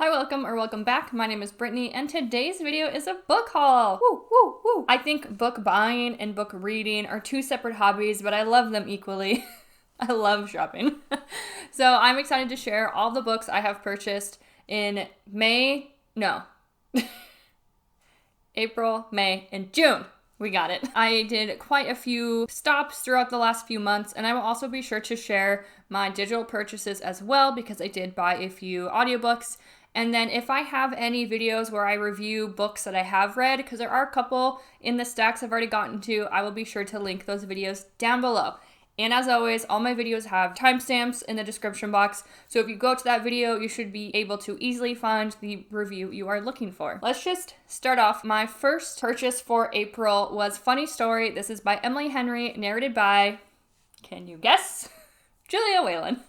Hi, welcome back. My name is Brittany, and today's video is a book haul. Woo, woo, woo. I think book buying and book reading are two separate hobbies, but I love them equally. I love shopping. So I'm excited to share all the books I have purchased in April, May, and June. We got it. I did quite a few stops throughout the last few months, and I will also be sure to share my digital purchases as well because I did buy a few audiobooks. And then if I have any videos where I review books that I have read, because there are a couple in the stacks I've already gotten to, I will be sure to link those videos down below. And as always, all my videos have timestamps in the description box, so if you go to that video, you should be able to easily find the review you are looking for. Let's just start off. My first purchase for April was Funny Story. This is by Emily Henry, narrated by, can you guess? Julia Whalen.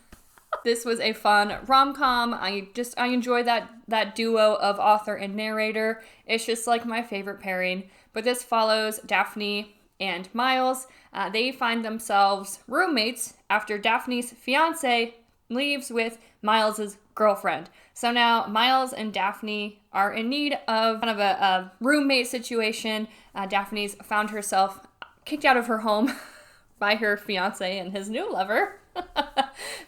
This was a fun rom-com. I enjoy that duo of author and narrator. It's just like my favorite pairing. But this follows Daphne and Miles. They find themselves roommates after Daphne's fiance leaves with Miles's girlfriend. So now Miles and Daphne are in need of kind of a roommate situation. Daphne's found herself kicked out of her home by her fiance and his new lover.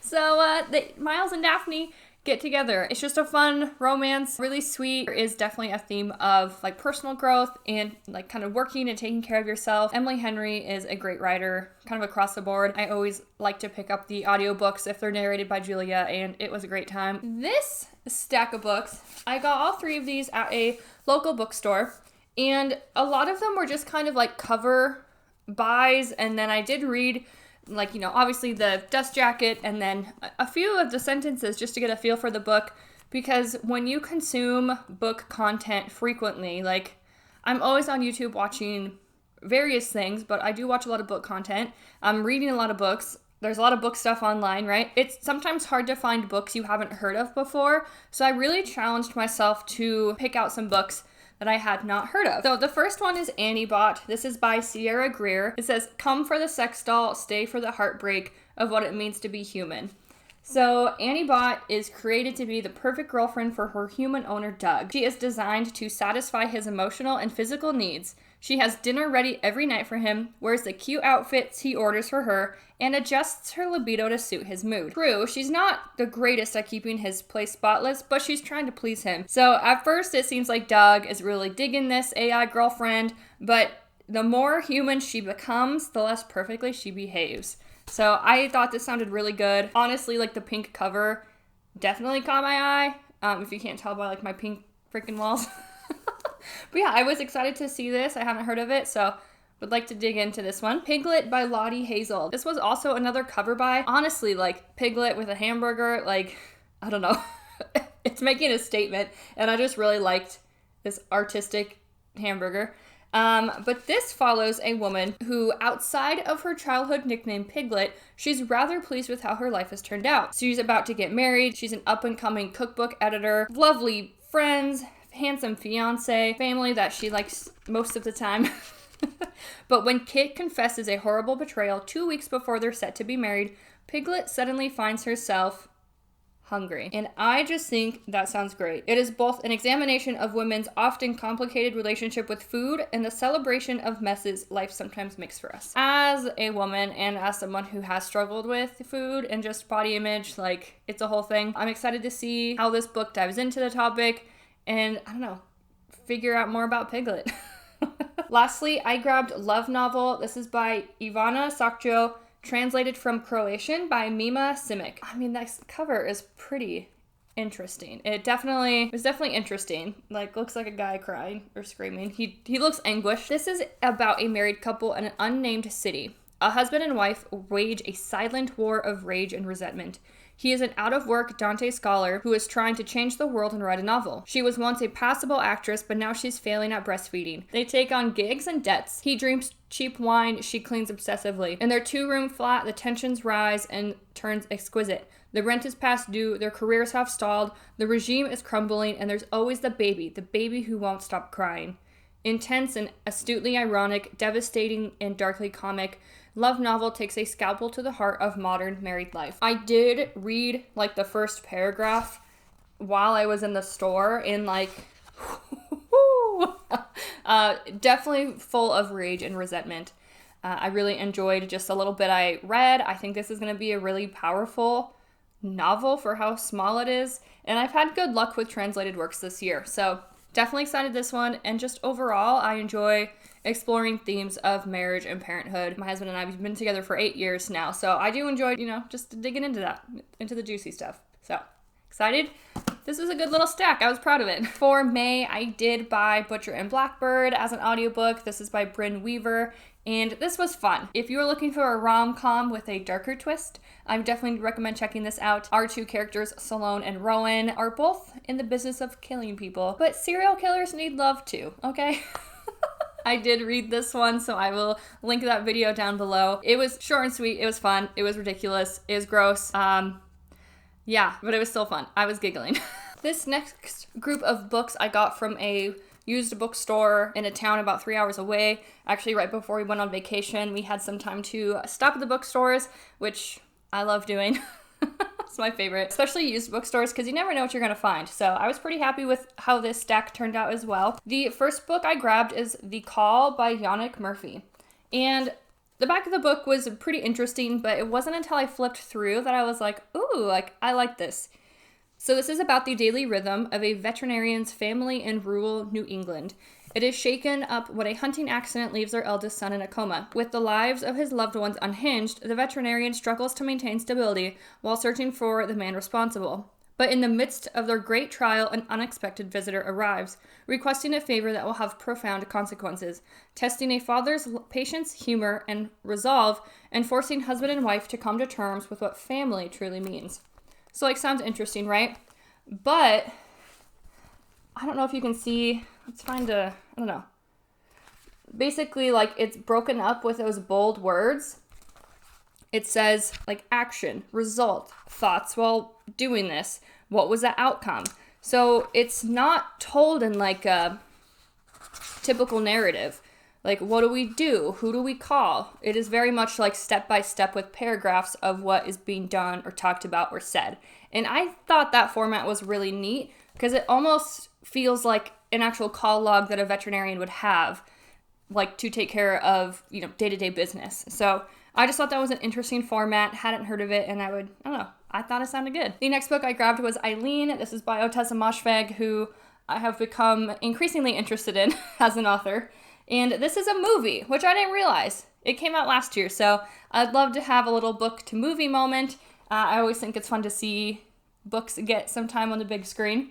So Miles and Daphne get together. It's just a fun romance, really sweet. There is definitely a theme of like personal growth and like kind of working and taking care of yourself. Emily Henry is a great writer, kind of across the board. I always like to pick up the audiobooks if they're narrated by Julia, and it was a great time. This stack of books, I got all three of these at a local bookstore, and a lot of them were just kind of like cover buys, and then I did read obviously the dust jacket and then a few of the sentences just to get a feel for the book, because when you consume book content frequently, like I'm always on YouTube watching various things, but I do watch a lot of book content. I'm reading a lot of books. There's a lot of book stuff online, right? It's sometimes hard to find books you haven't heard of before, so I really challenged myself to pick out some books that I had not heard of. So the first one is Annie Bot. This is by Sierra Greer. It says, "Come for the sex doll, stay for the heartbreak of what it means to be human." So Annie Bot is created to be the perfect girlfriend for her human owner, Doug. She is designed to satisfy his emotional and physical needs. She has dinner ready every night for him, wears the cute outfits he orders for her, and adjusts her libido to suit his mood. True, she's not the greatest at keeping his place spotless, but she's trying to please him. So at first it seems like Doug is really digging this AI girlfriend, but the more human she becomes, the less perfectly she behaves. So I thought this sounded really good. Honestly, like the pink cover definitely caught my eye, if you can't tell by like my pink freaking walls. But yeah, I was excited to see this. I haven't heard of it, so would like to dig into this one. Piglet by Lottie Hazel. This was also another cover buy. Honestly, like Piglet with a hamburger, like, I don't know. It's making a statement, and I just really liked this artistic hamburger. But this follows a woman who, outside of her childhood nickname Piglet, she's rather pleased with how her life has turned out. She's about to get married. She's an up-and-coming cookbook editor, lovely friends, handsome fiance, family that she likes most of the time. But when Kit confesses a horrible betrayal 2 weeks before they're set to be married, Piglet suddenly finds herself hungry. And I just think that sounds great. It is both an examination of women's often complicated relationship with food and the celebration of messes life sometimes makes for us. As a woman and as someone who has struggled with food and just body image, like it's a whole thing, I'm excited to see how this book dives into the topic and, I don't know, figure out more about Piglet. Lastly, I grabbed Love Novel. This is by Ivana Sakjo, translated from Croatian by Mima Simic. I mean, that cover is pretty interesting. It was definitely interesting. Like, looks like a guy crying or screaming. He looks anguished. This is about a married couple in an unnamed city. A husband and wife wage a silent war of rage and resentment. He is an out-of-work Dante scholar who is trying to change the world and write a novel. She was once a passable actress, but now she's failing at breastfeeding. They take on gigs and debts. He drinks cheap wine, she cleans obsessively. In their two-room flat, the tensions rise and turns exquisite. The rent is past due, their careers have stalled, the regime is crumbling, and there's always the baby who won't stop crying. Intense and astutely ironic, devastating and darkly comic, Love Novel takes a scalpel to the heart of modern married life. I did read like the first paragraph while I was in the store in like, definitely full of rage and resentment. I really enjoyed just a little bit I read. I think this is going to be a really powerful novel for how small it is. And I've had good luck with translated works this year. So definitely excited this one. And just overall, I enjoy exploring themes of marriage and parenthood. My husband and I have been together for 8 years now. So I do enjoy, just digging into that, into the juicy stuff. So excited. This was a good little stack. I was proud of it. For May, I did buy Butcher and Blackbird as an audiobook. This is by Brynn Weaver, and this was fun. If you are looking for a rom-com with a darker twist, I definitely recommend checking this out. Our two characters, Salone and Rowan, are both in the business of killing people, but serial killers need love too, okay? I did read this one, so I will link that video down below. It was short and sweet. It was fun. It was ridiculous. It was gross. Yeah, but it was still fun. I was giggling. This next group of books I got from a used bookstore in a town about 3 hours away. Actually, right before we went on vacation, we had some time to stop at the bookstores, which I love doing. It's my favorite, especially used bookstores, because you never know what you're going to find. So I was pretty happy with how this stack turned out as well. The first book I grabbed is The Call by Yannick Murphy. And the back of the book was pretty interesting, but it wasn't until I flipped through that I was like, ooh, I like this. So this is about the daily rhythm of a veterinarian's family in rural New England. It is shaken up when a hunting accident leaves their eldest son in a coma. With the lives of his loved ones unhinged, the veterinarian struggles to maintain stability while searching for the man responsible. But in the midst of their great trial, an unexpected visitor arrives, requesting a favor that will have profound consequences, testing a father's patience, humor, and resolve, and forcing husband and wife to come to terms with what family truly means. So, sounds interesting, right? But I don't know if you can see. Let's find I don't know. Basically, it's broken up with those bold words. It says, action, result, thoughts while doing this. What was the outcome? So it's not told in, a typical narrative. What do we do? Who do we call? It is very much step by step with paragraphs of what is being done or talked about or said. And I thought that format was really neat because it almost feels like an actual call log that a veterinarian would have, to take care of, day-to-day business. So I just thought that was an interesting format, hadn't heard of it, and I thought it sounded good. The next book I grabbed was Eileen. This is by Ottessa Moshfegh, who I have become increasingly interested in as an author. And this is a movie, which I didn't realize. It came out last year, so I'd love to have a little book to movie moment. I always think it's fun to see books get some time on the big screen.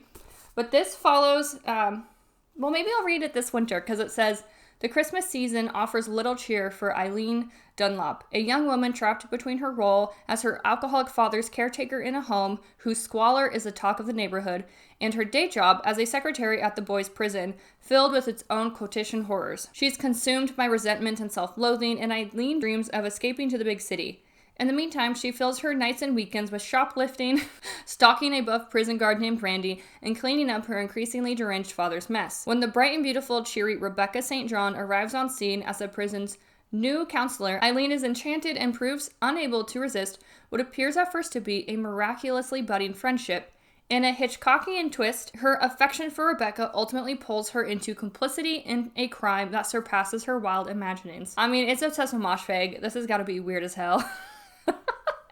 But this follows, maybe I'll read it this winter, because it says, the Christmas season offers little cheer for Eileen Dunlop, a young woman trapped between her role as her alcoholic father's caretaker in a home whose squalor is the talk of the neighborhood, and her day job as a secretary at the boys' prison, filled with its own quotidian horrors. She's consumed by resentment and self-loathing, and Eileen dreams of escaping to the big city. In the meantime, she fills her nights and weekends with shoplifting, stalking a buff prison guard named Randy, and cleaning up her increasingly deranged father's mess. When the bright and beautiful, cheery Rebecca St. John arrives on scene as the prison's new counselor, Eileen is enchanted and proves unable to resist what appears at first to be a miraculously budding friendship. In a Hitchcockian twist, her affection for Rebecca ultimately pulls her into complicity in a crime that surpasses her wild imaginings. It's Ottessa Moshfegh. This has got to be weird as hell.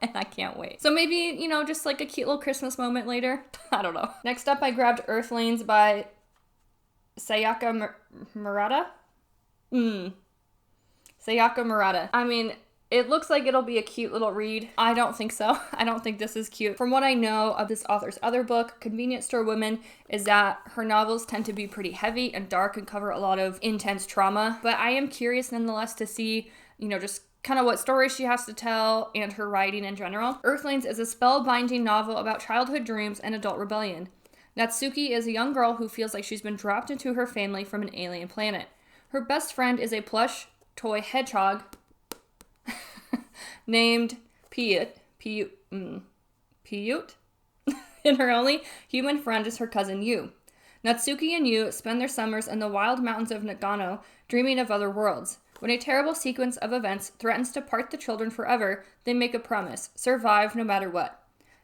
And I can't wait. So maybe, just a cute little Christmas moment later. I don't know. Next up, I grabbed Earthlings by Sayaka Murata. Sayaka Murata. It looks like it'll be a cute little read. I don't think so. I don't think this is cute. From what I know of this author's other book, Convenience Store Women, is that her novels tend to be pretty heavy and dark and cover a lot of intense trauma. But I am curious nonetheless to see, just kind of what stories she has to tell and her writing in general. Earthlings is a spellbinding novel about childhood dreams and adult rebellion. Natsuki is a young girl who feels like she's been dropped into her family from an alien planet. Her best friend is a plush toy hedgehog named Piyut. And her only human friend is her cousin Yu. Natsuki and Yu spend their summers in the wild mountains of Nagano, dreaming of other worlds. When a terrible sequence of events threatens to part the children forever, they make a promise: survive no matter what.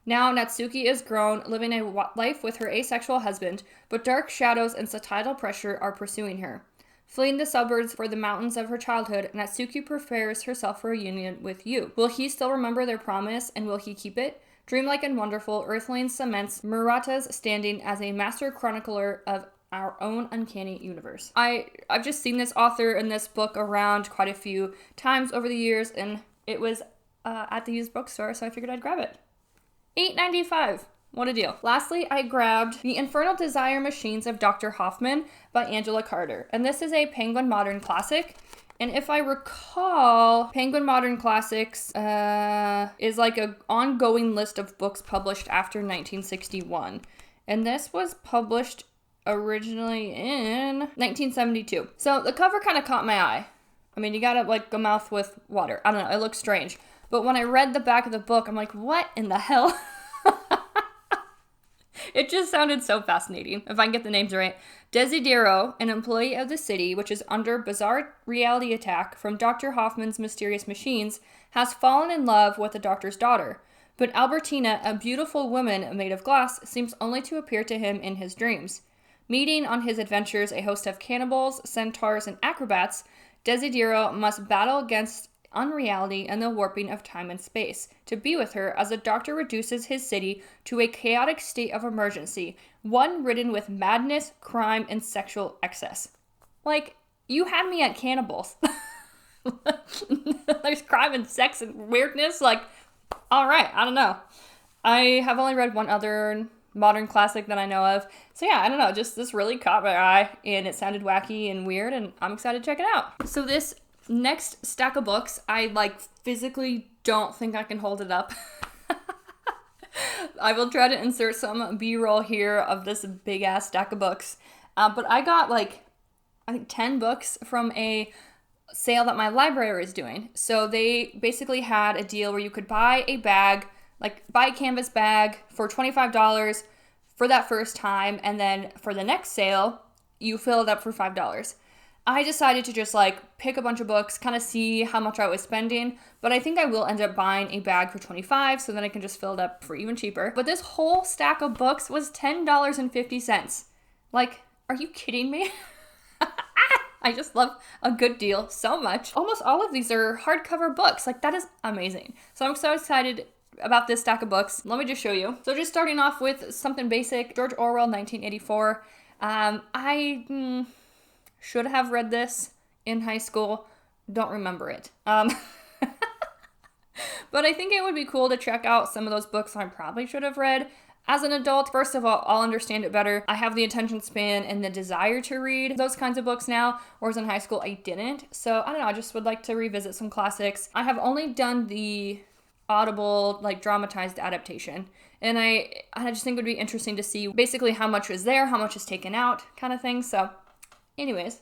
Now Natsuki is grown, living a life with her asexual husband, but dark shadows and societal pressure are pursuing her. Fleeing the suburbs for the mountains of her childhood, Natsuki prepares herself for a union with Yu. Will he still remember their promise, and will he keep it? Dreamlike and wonderful, Earthlings cements Murata's standing as a master chronicler of our own uncanny universe. I've just seen this author and this book around quite a few times over the years, and it was at the used bookstore, so I figured I'd grab it. $8.95. What a deal. Lastly, I grabbed The Infernal Desire Machines of Dr. Hoffman by Angela Carter. And this is a Penguin Modern Classic. And if I recall, Penguin Modern Classics is like an ongoing list of books published after 1961. And this was published originally in 1972. So the cover kind of caught my eye. I mean, you gotta like a mouth with water. I don't know, it looks strange. But when I read the back of the book, I'm like, what in the hell? It just sounded so fascinating. If I can get the names right. Desidero, an employee of the city, which is under bizarre reality attack from Dr. Hoffman's mysterious machines, has fallen in love with the doctor's daughter. But Albertina, a beautiful woman made of glass, seems only to appear to him in his dreams. Meeting on his adventures a host of cannibals, centaurs, and acrobats, Desidero must battle against unreality and the warping of time and space to be with her as the doctor reduces his city to a chaotic state of emergency, one ridden with madness, crime, and sexual excess. Like, you had me at cannibals. There's crime and sex and weirdness. Like, all right, I don't know. I have only read one other modern classic that I know of. So yeah, I don't know, just this really caught my eye and it sounded wacky and weird and I'm excited to check it out. So this next stack of books, I like physically don't think I can hold it up. I will try to insert some B-roll here of this big ass stack of books. But I got like, I think 10 books from a sale that my library is doing. So they basically had a deal where you could buy a bag, like buy a canvas bag for $25 for that first time. And then for the next sale, you fill it up for $5. I decided to just like pick a bunch of books, kind of see how much I was spending, but I think I will end up buying a bag for $25 so then I can just fill it up for even cheaper. But this whole stack of books was $10.50. Like, are you kidding me? I just love a good deal so much. Almost all of these are hardcover books. Like, that is amazing. So I'm so excited about this stack of books. Let me just show you. So just starting off with something basic, George Orwell, 1984. I should have read this in high school. Don't remember it. But I think it would be cool to check out some of those books I probably should have read as an adult. First of all, I'll understand it better. I have the attention span and the desire to read those kinds of books now, whereas in high school I didn't. So I don't know, I just would like to revisit some classics. I have only done the Audible, like, dramatized adaptation. And I just think it would be interesting to see basically how much is there, how much is taken out, kind of thing. So anyways,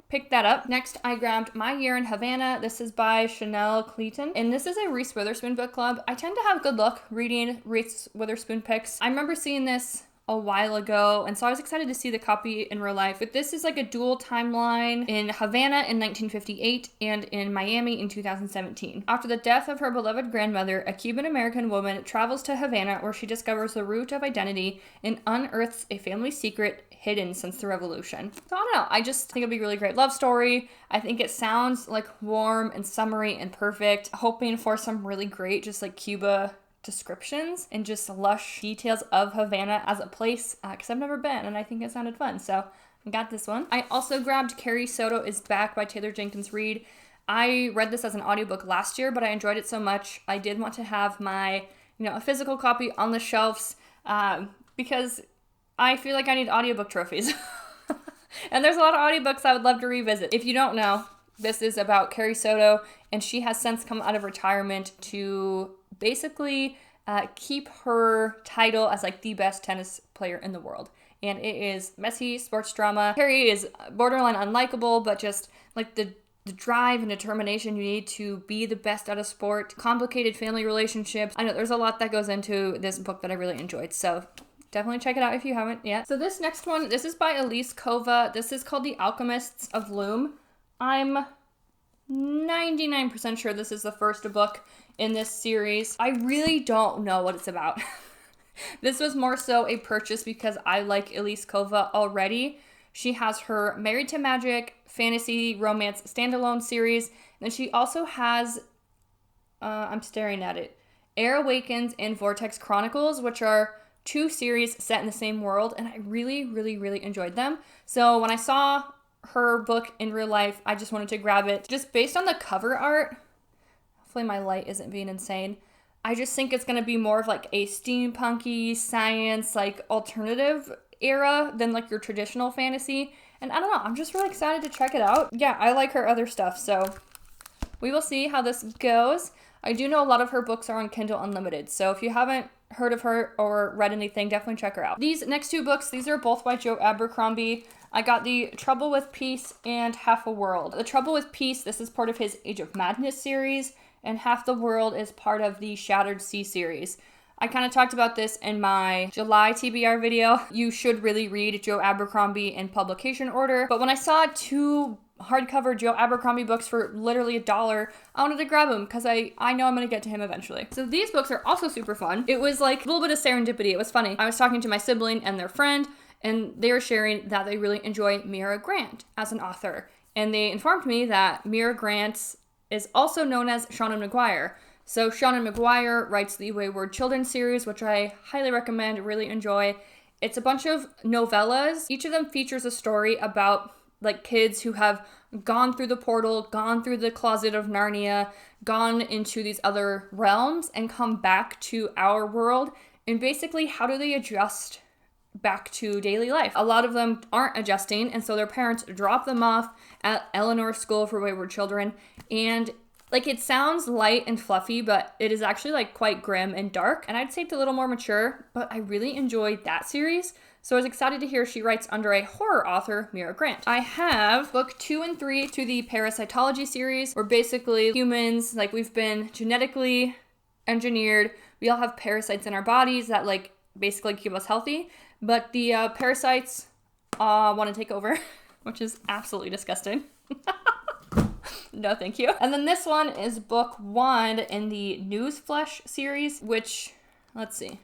picked that up. Next, I grabbed My Year in Havana. This is by Chanel Clayton, and this is a Reese Witherspoon book club. I tend to have good luck reading Reese Witherspoon picks. I remember seeing this a while ago, and so I was excited to see the copy in real life. But this is like a dual timeline in Havana in 1958 and in Miami in 2017. After the death of her beloved grandmother, a Cuban-American woman travels to Havana where she discovers the root of identity and unearths a family secret hidden since the revolution. So I don't know, I just think it'd be a really great love story. I think it sounds like warm and summery and perfect. Hoping for some really great just like Cuba descriptions and just lush details of Havana as a place, because I've never been and I think it sounded fun. So I got this one. I also grabbed Carrie, Soto is Back by Taylor Jenkins Reid. I read this as an audiobook last year, but I enjoyed it so much. I did want to have my, a physical copy on the shelves because I feel like I need audiobook trophies. And there's a lot of audiobooks I would love to revisit. If you don't know, this is about Carrie Soto, and she has since come out of retirement to basically keep her title as like the best tennis player in the world. And it is messy sports drama. Carrie is borderline unlikable, but just like the drive and determination you need to be the best at a sport. Complicated family relationships. I know there's a lot that goes into this book that I really enjoyed. So definitely check it out if you haven't yet. So this next one, this is by Elise Kova. This is called The Alchemists of Loom. I'm 99% sure this is the first book in this series. I really don't know what it's about. This was more so a purchase because I like Elise Kova already. She has her Married to Magic fantasy romance standalone series. And then she also has, I'm staring at it, Air Awakens and Vortex Chronicles, which are 2 series set in the same world. And I really, really, really enjoyed them. So when I saw her book in real life, I just wanted to grab it. Just based on the cover art, hopefully my light isn't being insane, I just think it's going to be more of like a steampunky science, like alternative era than like your traditional fantasy. And I don't know, I'm just really excited to check it out. Yeah, I like her other stuff, so we will see how this goes. I do know a lot of her books are on Kindle Unlimited, so if you haven't heard of her or read anything, definitely check her out. These next 2 books, these are both by Joe Abercrombie. I got The Trouble with Peace and Half a World. The Trouble with Peace, this is part of his Age of Madness series, and Half the World is part of the Shattered Sea series. I kind of talked about this in my July TBR video. You should really read Joe Abercrombie in publication order, but when I saw 2 hardcover Joe Abercrombie books for literally $1, I wanted to grab them because I know I'm going to get to him eventually. So these books are also super fun. It was like a little bit of serendipity. It was funny. I was talking to my sibling and their friend, and they were sharing that they really enjoy Mira Grant as an author. And they informed me that Mira Grant is also known as Seanan McGuire. So Seanan McGuire writes the Wayward Children series, which I highly recommend, really enjoy. It's a bunch of novellas. Each of them features a story about like kids who have gone through the portal, gone through the closet of Narnia, gone into these other realms and come back to our world. And basically, how do they adjust back to daily life? A lot of them aren't adjusting, and so their parents drop them off at Eleanor's School for Wayward Children. And like, it sounds light and fluffy, but it is actually like quite grim and dark. And I'd say it's a little more mature, but I really enjoyed that series. So I was excited to hear she writes under a horror author, Mira Grant. I have book 2 and 3 to the Parasitology series, where basically humans, like, we've been genetically engineered. We all have parasites in our bodies that like basically keep us healthy, but the parasites want to take over, which is absolutely disgusting. No, thank you. And then this one is book 1 in the Newsflesh series, which, let's see.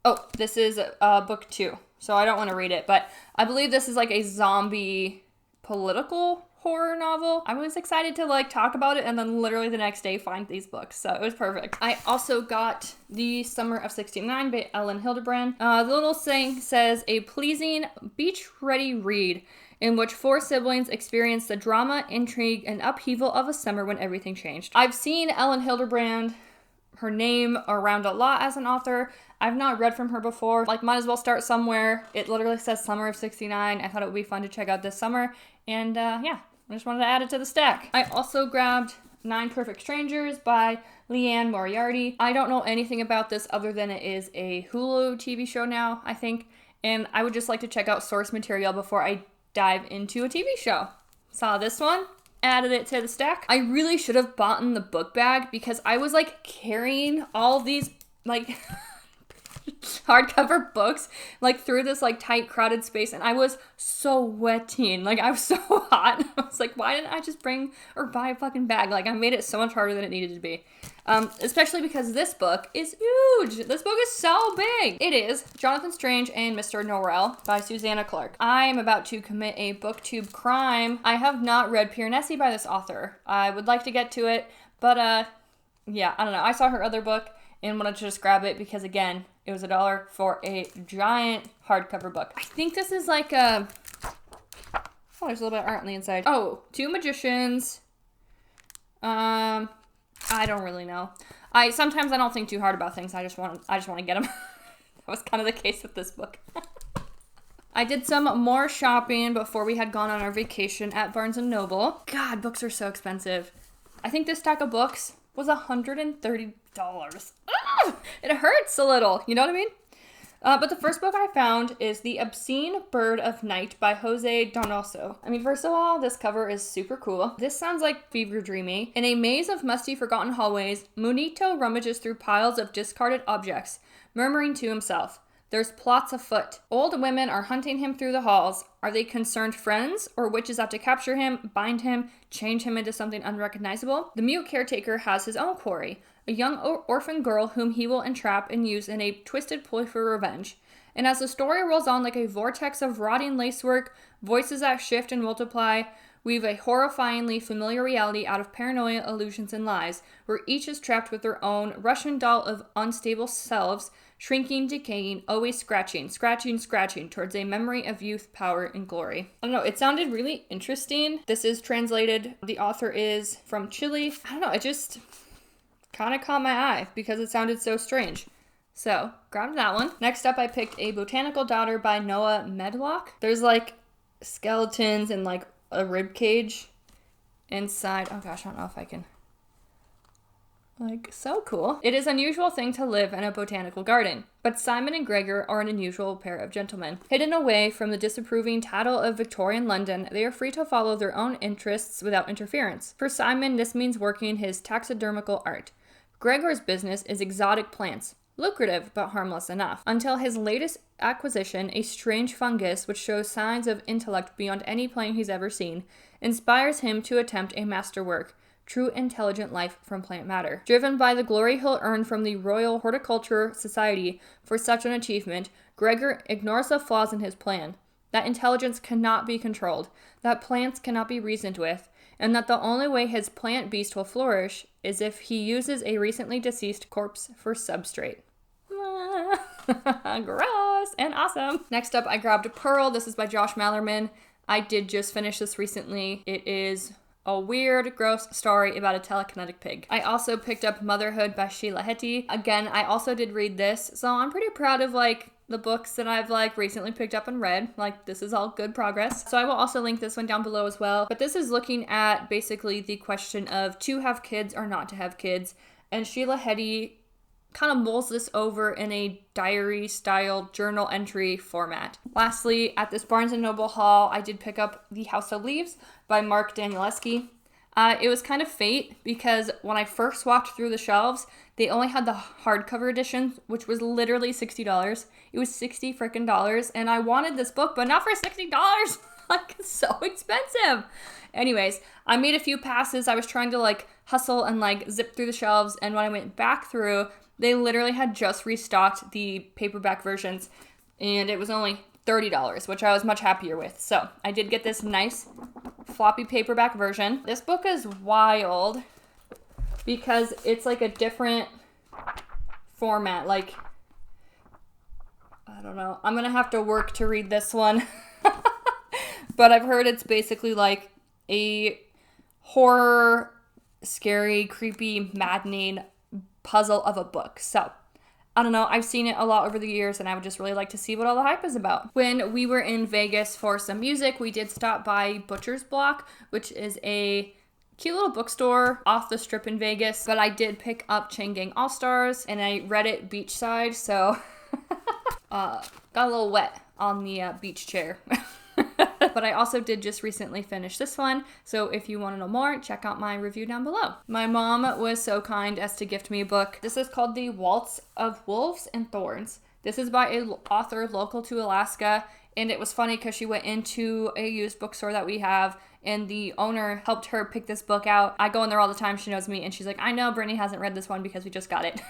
Oh, this is book 2, so I don't want to read it, but I believe this is like a zombie political horror novel. I was excited to like talk about it and then literally the next day find these books, so it was perfect. I also got The Summer of '69 by Ellen Hildebrand. The little thing says, a pleasing, beach-ready read in which 4 siblings experience the drama, intrigue, and upheaval of a summer when everything changed. I've seen Ellen Hildebrand, her name, around a lot as an author. I've not read from her before. Like, might as well start somewhere. It literally says Summer of '69. I thought it would be fun to check out this summer. And yeah, I just wanted to add it to the stack. I also grabbed 9 Perfect Strangers by Leanne Moriarty. I don't know anything about this other than it is a Hulu TV show now, I think. And I would just like to check out source material before I dive into a TV show. Saw this one, added it to the stack. I really should have bought in the book bag because I was like carrying all these like hardcover books like through this like tight crowded space, and I was sweating. Like, I was so hot. I was like, why didn't I just bring or buy a fucking bag? Like, I made it so much harder than it needed to be. Especially because this book is huge. This book is so big. It is Johnathan Strange and Mr. Norrell by Susanna Clark. I am about to commit a booktube crime. I have not read Piranesi by this author. I would like to get to it, but yeah, I don't know. I saw her other book and wanted to just grab it because, again, it was $1 for a giant hardcover book. I think this is like a... Oh, there's a little bit of art on the inside. Oh, 2 Magicians. I don't really know. Sometimes I don't think too hard about things. I just want to get them. That was kind of the case with this book. I did some more shopping before we had gone on our vacation at Barnes & Noble. God, books are so expensive. I think this stack of books was $130. It hurts a little, you know what I mean? But the first book I found is The Obscene Bird of Night by Jose Donoso. I mean, first of all, this cover is super cool. This sounds like fever dreamy. In a maze of musty, forgotten hallways, Munito rummages through piles of discarded objects, murmuring to himself, There's plots afoot. Old women are hunting him through the halls. Are they concerned friends or witches out to capture him, bind him, change him into something unrecognizable? The mute caretaker has his own quarry, a young orphan girl whom he will entrap and use in a twisted ploy for revenge. And as the story rolls on like a vortex of rotting lacework, voices that shift and multiply, weave a horrifyingly familiar reality out of paranoia, illusions, and lies, where each is trapped with their own Russian doll of unstable selves, shrinking, decaying, always scratching towards a memory of youth, power, and glory. I don't know, it sounded really interesting. This is translated, the author is from Chile. I don't know, it just kind of caught my eye because it sounded so strange. So, grabbed that one. Next up, I picked A Botanical Daughter by Noah Medlock. There's like skeletons and like a rib cage inside. Oh gosh, I don't know if I can. Like, so cool. It is an unusual thing to live in a botanical garden, but Simon and Gregor are an unusual pair of gentlemen. Hidden away from the disapproving tattle of Victorian London, they are free to follow their own interests without interference. For Simon, this means working his taxidermical art. Gregor's business is exotic plants. Lucrative, but harmless enough. Until his latest acquisition, a strange fungus which shows signs of intellect beyond any plant he's ever seen, inspires him to attempt a masterwork. True intelligent life from plant matter. Driven by the glory he'll earn from the Royal Horticulture Society for such an achievement, Gregor ignores the flaws in his plan. That intelligence cannot be controlled, that plants cannot be reasoned with, and that the only way his plant beast will flourish is if he uses a recently deceased corpse for substrate. Gross and awesome. Next up, I grabbed Pearl. This is by Josh Mallerman. I did just finish this recently. It is a weird, gross story about a telekinetic pig. I also picked up Motherhood by Sheila Heti. Again, I also did read this, so I'm pretty proud of like the books that I've like recently picked up and read. Like, this is all good progress. So I will also link this one down below as well. But this is looking at basically the question of to have kids or not to have kids. And Sheila Heti kind of mulls this over in a diary style journal entry format. Lastly, at this Barnes & Noble haul, I did pick up The House of Leaves by Mark Danielewski. It was kind of fate because when I first walked through the shelves, they only had the hardcover edition, which was literally $60. It was $60 freaking dollars, and I wanted this book, but not for $60. Like, it's so expensive. Anyways, I made a few passes. I was trying to like hustle and like zip through the shelves, and when I went back through, they literally had just restocked the paperback versions, and it was only $30, which I was much happier with. So I did get this nice floppy paperback version. This book is wild because it's like a different format. Like, I don't know. I'm going to have to work to read this one. But I've heard it's basically like a horror, scary, creepy, maddening puzzle of a book. So I don't know, I've seen it a lot over the years and I would just really like to see what all the hype is about. When we were in Vegas for some music, we did stop by Butcher's Block, which is a cute little bookstore off the strip in Vegas. But I did pick up Chain Gang All-Stars and I read it beachside, so got a little wet on the beach chair. But I also did just recently finish this one, so if you want to know more, check out my review down below. My mom was so kind as to gift me a book. This is called The Waltz of Wolves and Thorns. This is by an author local to Alaska, and it was funny because she went into a used bookstore that we have, and the owner helped her pick this book out. I go in there all the time, she knows me, and she's like, I know Brittany hasn't read this one because we just got it.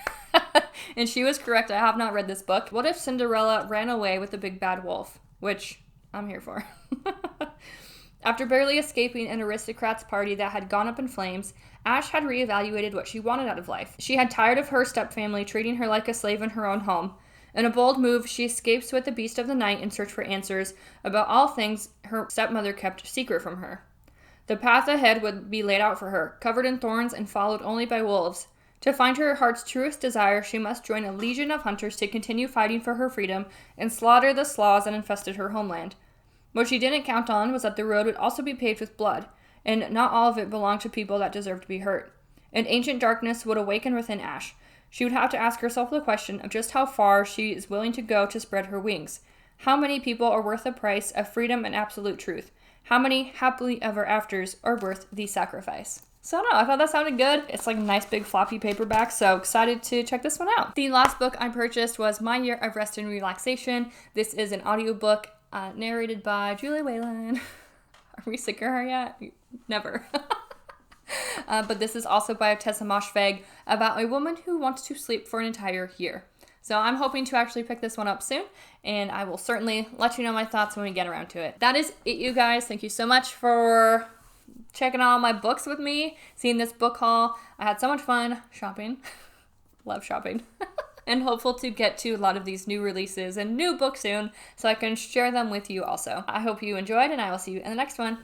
And she was correct, I have not read this book. What if Cinderella ran away with the big bad wolf? Which I'm here for. After barely escaping an aristocrat's party that had gone up in flames, Ash had reevaluated what she wanted out of life. She had tired of her stepfamily treating her like a slave in her own home. In a bold move, she escapes with the beast of the night in search for answers about all things her stepmother kept secret from her. The path ahead would be laid out for her, covered in thorns and followed only by wolves. To find her heart's truest desire, she must join a legion of hunters to continue fighting for her freedom and slaughter the slaws that infested her homeland. What she didn't count on was that the road would also be paved with blood, and not all of it belonged to people that deserved to be hurt. An ancient darkness would awaken within Ash. She would have to ask herself the question of just how far she is willing to go to spread her wings. How many people are worth the price of freedom and absolute truth? How many happily ever afters are worth the sacrifice? So I don't know, I thought that sounded good. It's like a nice big floppy paperback, so excited to check this one out. The last book I purchased was My Year of Rest and Relaxation. This is an audiobook narrated by Julie Whalen. Are we sick of her yet? Never. But this is also by Tessa Moshfegh about a woman who wants to sleep for an entire year. So I'm hoping to actually pick this one up soon, and I will certainly let you know my thoughts when we get around to it. That is it, you guys. Thank you so much for checking out my books with me, seeing this book haul. I had so much fun shopping. Love shopping. And hopeful to get to a lot of these new releases and new books soon so I can share them with you also. I hope you enjoyed, and I will see you in the next one.